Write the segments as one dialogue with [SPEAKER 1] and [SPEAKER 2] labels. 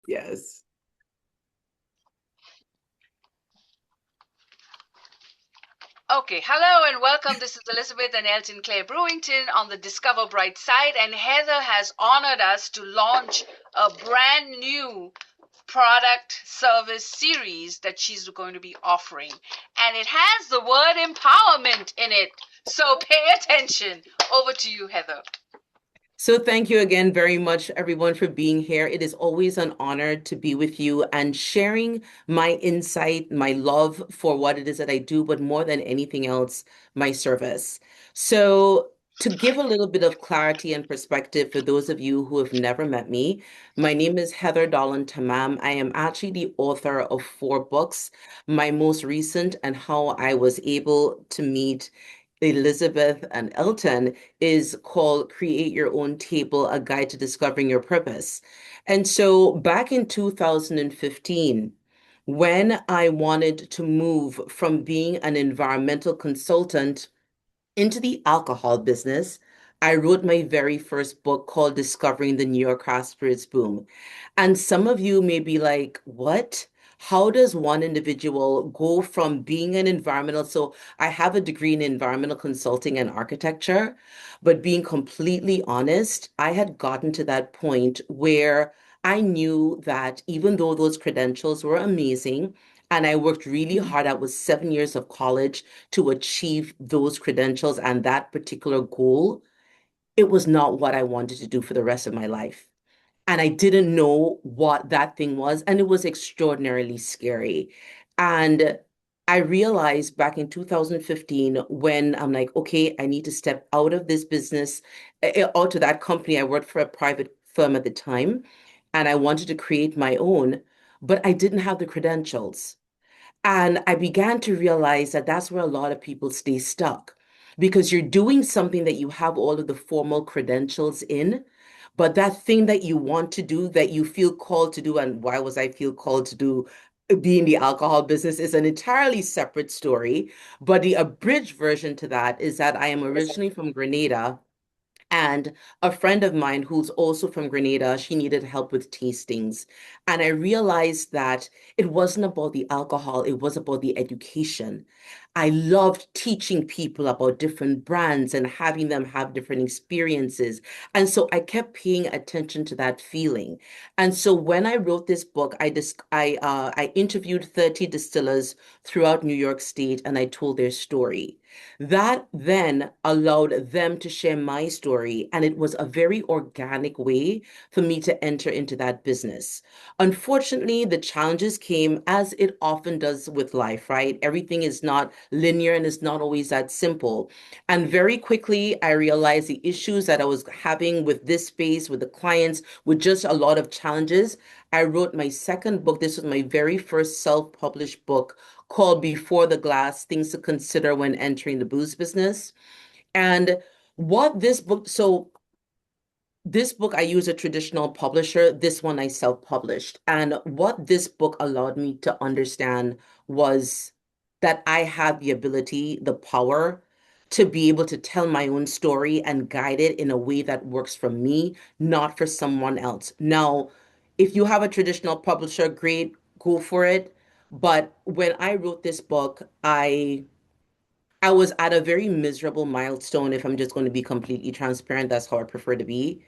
[SPEAKER 1] Yes.
[SPEAKER 2] Okay, hello and welcome. This is Elizabeth and Elton Clare Brewington on the Discover Brightside, and Heather has honored us to launch a brand new product service series that she's going to be offering, and it has the word empowerment in it. So pay attention. Over to you, Heather.
[SPEAKER 1] So thank you again very much, everyone, for being here. It is always an honor to be with you and sharing my insight, my love for what it is that I do, but more than anything else, my service. So to give a little bit of clarity and perspective for those of you who have never met me, my name is Heather Dolland Tamam. I am actually the author of 4 books. My most recent, and how I was able to meet Elizabeth and Elton, is called Create Your Own Table, A Guide to Discovering Your Purpose. And so back in 2015, when I wanted to move from being an environmental consultant into the alcohol business, I wrote my very first book called Discovering the New York Craft Spirits Boom. And some of you may be like, what? How does one individual go from being an environmental? So I have a degree in environmental consulting and architecture, but being completely honest, I had gotten to that point where I knew that even though those credentials were amazing, and I worked really hard, I was 7 years of college to achieve those credentials and that particular goal, it was not what I wanted to do for the rest of my life. And I didn't know what that thing was. And it was extraordinarily scary. And I realized back in 2015 when I'm like, okay, I need to step out of this business, out of that company. I worked for a private firm at the time, and I wanted to create my own, but I didn't have the credentials. And I began to realize that that's where a lot of people stay stuck because you're doing something that you have all of the formal credentials in, but that thing that you want to do, that you feel called to do, and why was I feel called to do be in the alcohol business is an entirely separate story. But the abridged version to that is that I am originally from Grenada. And a friend of mine who's also from Grenada, she needed help with tastings. And I realized that it wasn't about the alcohol, it was about the education. I loved teaching people about different brands and having them have different experiences. And so I kept paying attention to that feeling. And so when I wrote this book, I interviewed 30 distillers throughout New York State and I told their story. That then allowed them to share my story, and it was a very organic way for me to enter into that business. Unfortunately, the challenges came as it often does with life, right? Everything is not linear and it's not always that simple. And very quickly, I realized the issues that I was having with this space, with the clients, with just a lot of challenges. I wrote my second book. This was my very first self-published book called Before the Glass, Things to Consider When Entering the Booze Business. And what this book, so this book, I use a traditional publisher. This one I self-published. And what this book allowed me to understand was that I have the ability, the power to be able to tell my own story and guide it in a way that works for me, not for someone else. Now, if you have a traditional publisher, great, go for it. But when I wrote this book, I was at a very miserable milestone, if I'm just going to be completely transparent. That's how I prefer to be.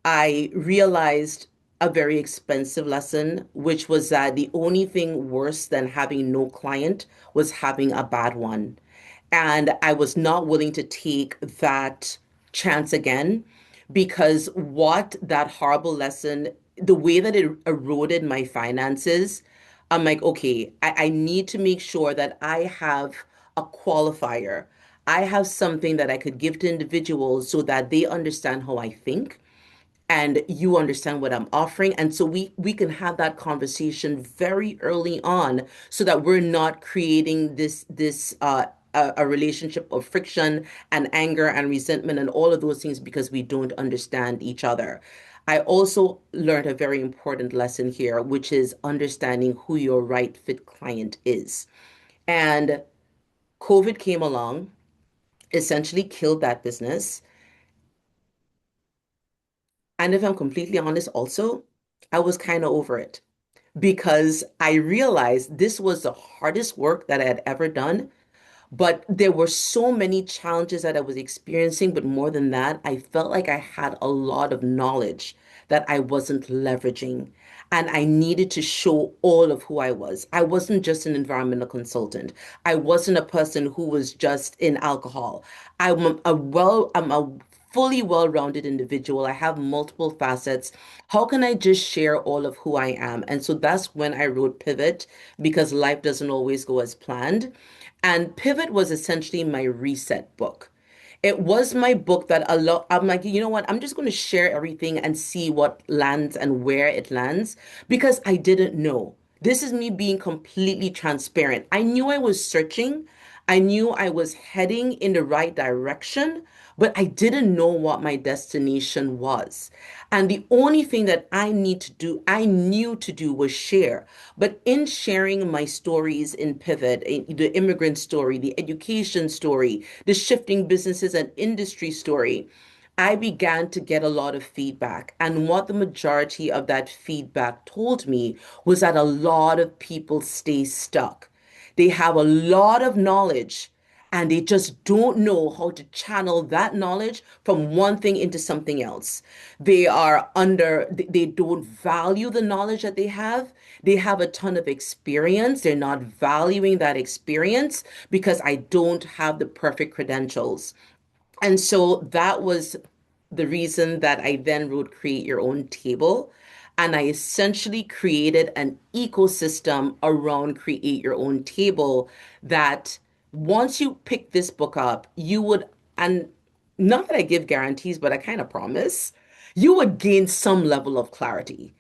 [SPEAKER 1] I realized a very expensive lesson, which was that the only thing worse than having no client was having a bad one. And I was not willing to take that chance again because what that horrible lesson, the way that it eroded my finances, I'm like, okay, I need to make sure that I have a qualifier. I have something that I could give to individuals so that they understand how I think and you understand what I'm offering. And so we can have that conversation very early on so that we're not creating this a relationship of friction and anger and resentment and all of those things because we don't understand each other. I also learned a very important lesson here, which is understanding who your right fit client is. And COVID came along, essentially killed that business. And if I'm completely honest, also, I was kind of over it because I realized this was the hardest work that I had ever done. But there were so many challenges that I was experiencing. But more than that, I felt like I had a lot of knowledge that I wasn't leveraging. And I needed to show all of who I was. I wasn't just an environmental consultant. I wasn't a person who was just in alcohol. I'm a fully well-rounded individual. I have multiple facets. How can I just share all of who I am? And so that's when I wrote Pivot, because life doesn't always go as planned. And Pivot was essentially my reset book. It was my book that a lot, I'm like, you know what? I'm just going to share everything and see what lands and where it lands because I didn't know. This is me being completely transparent. I knew I was searching. I knew I was heading in the right direction, but I didn't know what my destination was. And the only thing that I knew to do was share. But in sharing my stories in Pivot, the immigrant story, the education story, the shifting businesses and industry story, I began to get a lot of feedback. And what the majority of that feedback told me was that a lot of people stay stuck. They have a lot of knowledge and they just don't know how to channel that knowledge from one thing into something else. They don't value the knowledge that they have. They have a ton of experience. They're not valuing that experience because I don't have the perfect credentials. And so that was the reason that I then wrote Create Your Own Table. And I essentially created an ecosystem around Create Your Own Table that once you pick this book up, you would, and not that I give guarantees, but I kind of promise, you would gain some level of clarity.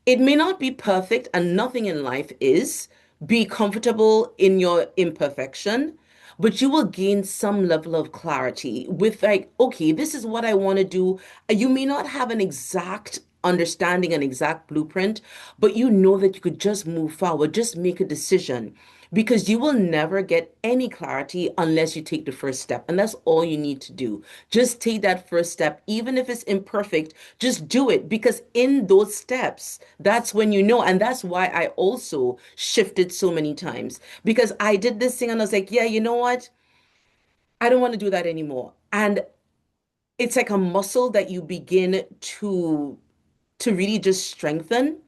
[SPEAKER 1] It may not be perfect, and nothing in life is. Be comfortable in your imperfection, but you will gain some level of clarity with, like, okay, this is what I want to do. You may not have an exact understanding, an exact blueprint, but you know that you could just move forward, just make a decision. Because you will never get any clarity unless you take the first step. And that's all you need to do. Just take that first step, even if it's imperfect, just do it. Because in those steps, that's when you know. And that's why I also shifted so many times. Because I did this thing and I was like, yeah, you know what? I don't want to do that anymore. And it's like a muscle that you begin to really just strengthen.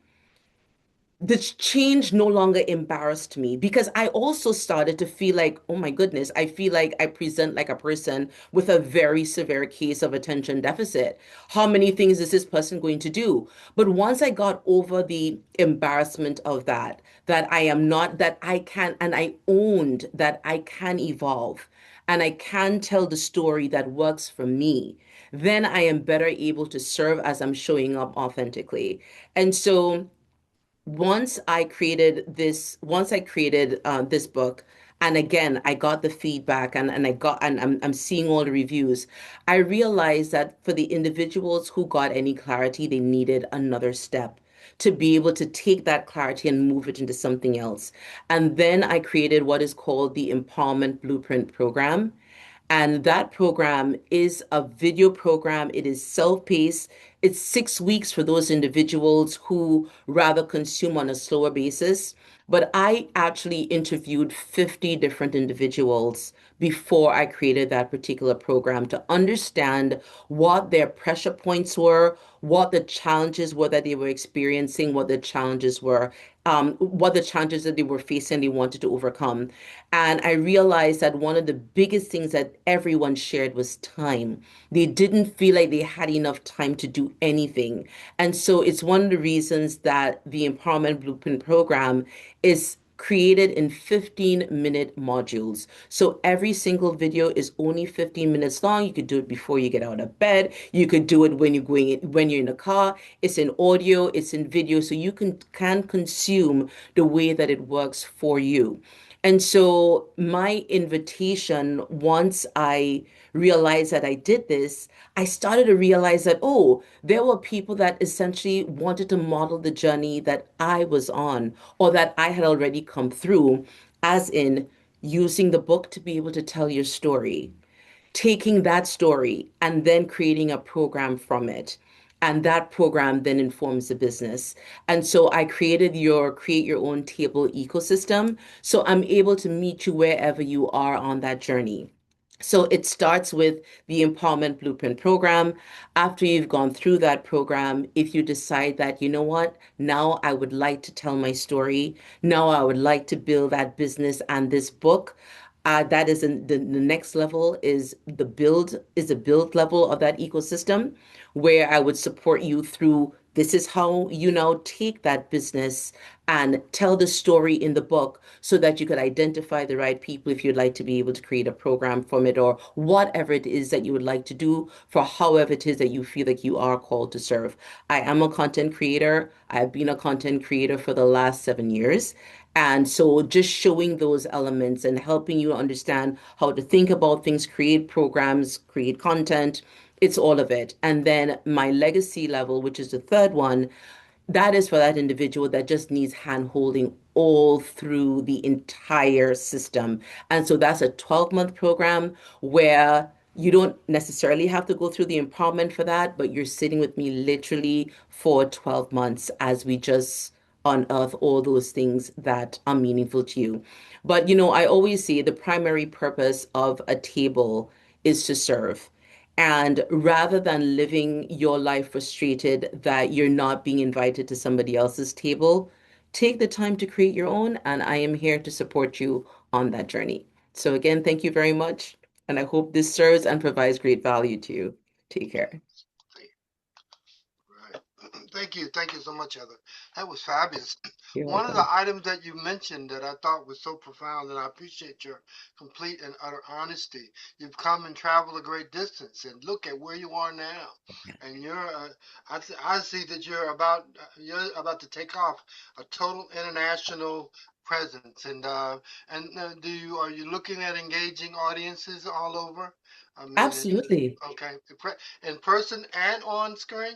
[SPEAKER 1] The change no longer embarrassed me because I also started to feel like, oh my goodness, I feel like I present like a person with a very severe case of attention deficit. How many things is this person going to do? But once I got over the embarrassment of that, that I am not, that I can, and I owned that I can evolve and I can tell the story that works for me, then I am better able to serve as I'm showing up authentically. And so, once I created this book, and again, I got the feedback and I'm seeing all the reviews, I realized that for the individuals who got any clarity, they needed another step to be able to take that clarity and move it into something else. And then I created what is called the Empowerment Blueprint Program. And that program is a video program. It is self-paced. It's 6 weeks for those individuals who rather consume on a slower basis. But I actually interviewed 50 different individuals before I created that particular program to understand what their pressure points were, what the challenges were that they were experiencing, what the challenges that they were facing, they wanted to overcome. And I realized that one of the biggest things that everyone shared was time. They didn't feel like they had enough time to do anything. And so it's one of the reasons that the Empowerment Blueprint program is created in 15-minute modules. So every single video is only 15 minutes long. You could do it before you get out of bed. You could do it when you're in the car. It's in audio, it's in video, so you can consume the way that it works for you. And so my invitation, once I realized that I did this, I started to realize that, oh, there were people that essentially wanted to model the journey that I was on or that I had already come through, as in using the book to be able to tell your story, taking that story and then creating a program from it. And that program then informs the business. And so I created your create your own table ecosystem. So I'm able to meet you wherever you are on that journey. So it starts with the Empowerment Blueprint program. After you've gone through that program, if you decide that, you know what, now I would like to tell my story, now I would like to build that business and this book, that is the next level is the build level of that ecosystem where I would support you through this is how you now take that business and tell the story in the book so that you could identify the right people if you'd like to be able to create a program from it or whatever it is that you would like to do for however it is that you feel like you are called to serve. I am a content creator. I've been a content creator for the last 7 years. And so just showing those elements and helping you understand how to think about things, create programs, create content, it's all of it. And then my legacy level, which is the third one, that is for that individual that just needs hand holding all through the entire system. And so that's a 12-month program where you don't necessarily have to go through the empowerment for that, but you're sitting with me literally for 12 months as we just unearth all those things that are meaningful to you. But I always say the primary purpose of a table is to serve. And rather than living your life frustrated that you're not being invited to somebody else's table, take the time to create your own. And I am here to support you on that journey. So, again, thank you very much. And I hope this serves and provides great value to you. Take care.
[SPEAKER 3] Right. Thank you so much, Heather. That was fabulous.
[SPEAKER 1] You're
[SPEAKER 3] One of the
[SPEAKER 1] welcome.
[SPEAKER 3] items that you mentioned that I thought was so profound, and I appreciate your complete and utter honesty. You've come and traveled a great distance, and look at where you are now. And I see that you're about to take off a total international presence. And are you looking at engaging audiences all over? I mean,
[SPEAKER 1] Absolutely.
[SPEAKER 3] okay, in person and on screen.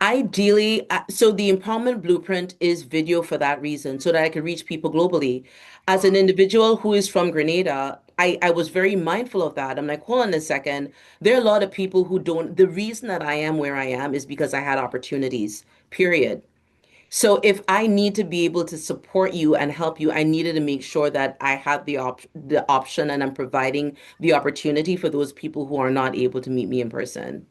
[SPEAKER 1] Ideally, so the empowerment blueprint is video for that reason, so that I can reach people globally. As an
[SPEAKER 3] Uh,
[SPEAKER 1] individual who is from Grenada, I was very mindful of that. I'm like, hold on a second. There are a lot of people who don't. The reason that I am where I am is because I had opportunities, period. So if I need to be able to support you and help you, I needed to make sure that I have the option and I'm providing the opportunity for those people who are not able to meet me in person.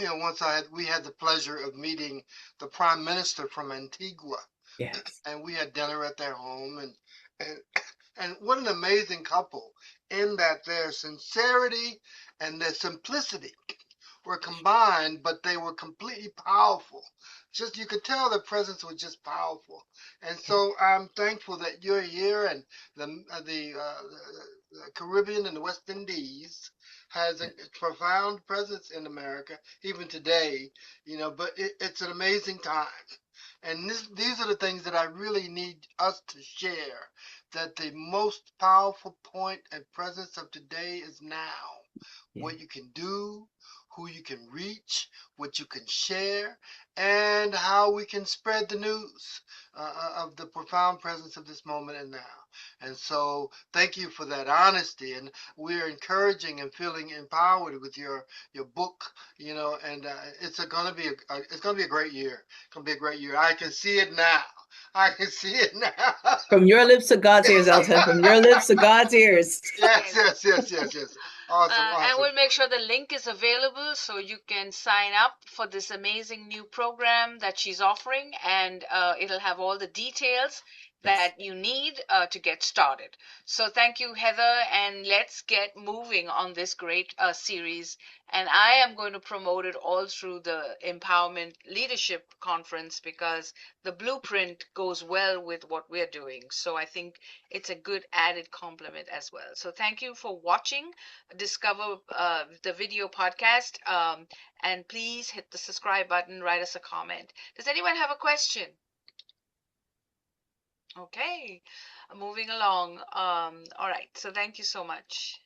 [SPEAKER 3] once we had the pleasure of meeting the prime minister from Antigua,
[SPEAKER 1] Yes.
[SPEAKER 3] and we had dinner at their home, and and what an amazing couple in that their sincerity and their simplicity were combined, but they were completely powerful. Just you could tell their presence was just powerful, and so I'm thankful that you're here, and the Caribbean and the West Indies has a profound presence in America even today. But it's an amazing time, and these are the things that I really need us to share. That the most powerful point and presence of today is now.
[SPEAKER 1] Yeah.
[SPEAKER 3] What you can do, who you can reach, what you can share, and how we can spread the news of the profound presence of this moment and now. And so, thank you for that honesty. And we're encouraging and feeling empowered with your book. And it's gonna be a great year. It's gonna be a great year. I can see it now. I can see it now.
[SPEAKER 1] From your lips to God's ears, Elton. From your lips to God's ears.
[SPEAKER 3] Yes,
[SPEAKER 2] Yes.
[SPEAKER 3] yes, yes, yes, yes. Awesome,
[SPEAKER 2] And
[SPEAKER 3] awesome.
[SPEAKER 2] we'll make sure the link is available so you can sign up for this amazing new program that she's offering, and it'll have all the details
[SPEAKER 1] Yes.
[SPEAKER 2] that you need to get started. So thank you, Heather, and let's get moving on this great series. And I am going to promote it all through the Empowerment Leadership Conference because the blueprint goes well with what we're doing. So I think it's a good added complement as well. So thank you for watching Discover the video podcast. And please hit the subscribe button, write us a comment. Does anyone have a question? Okay, moving along. All right, so thank you so much.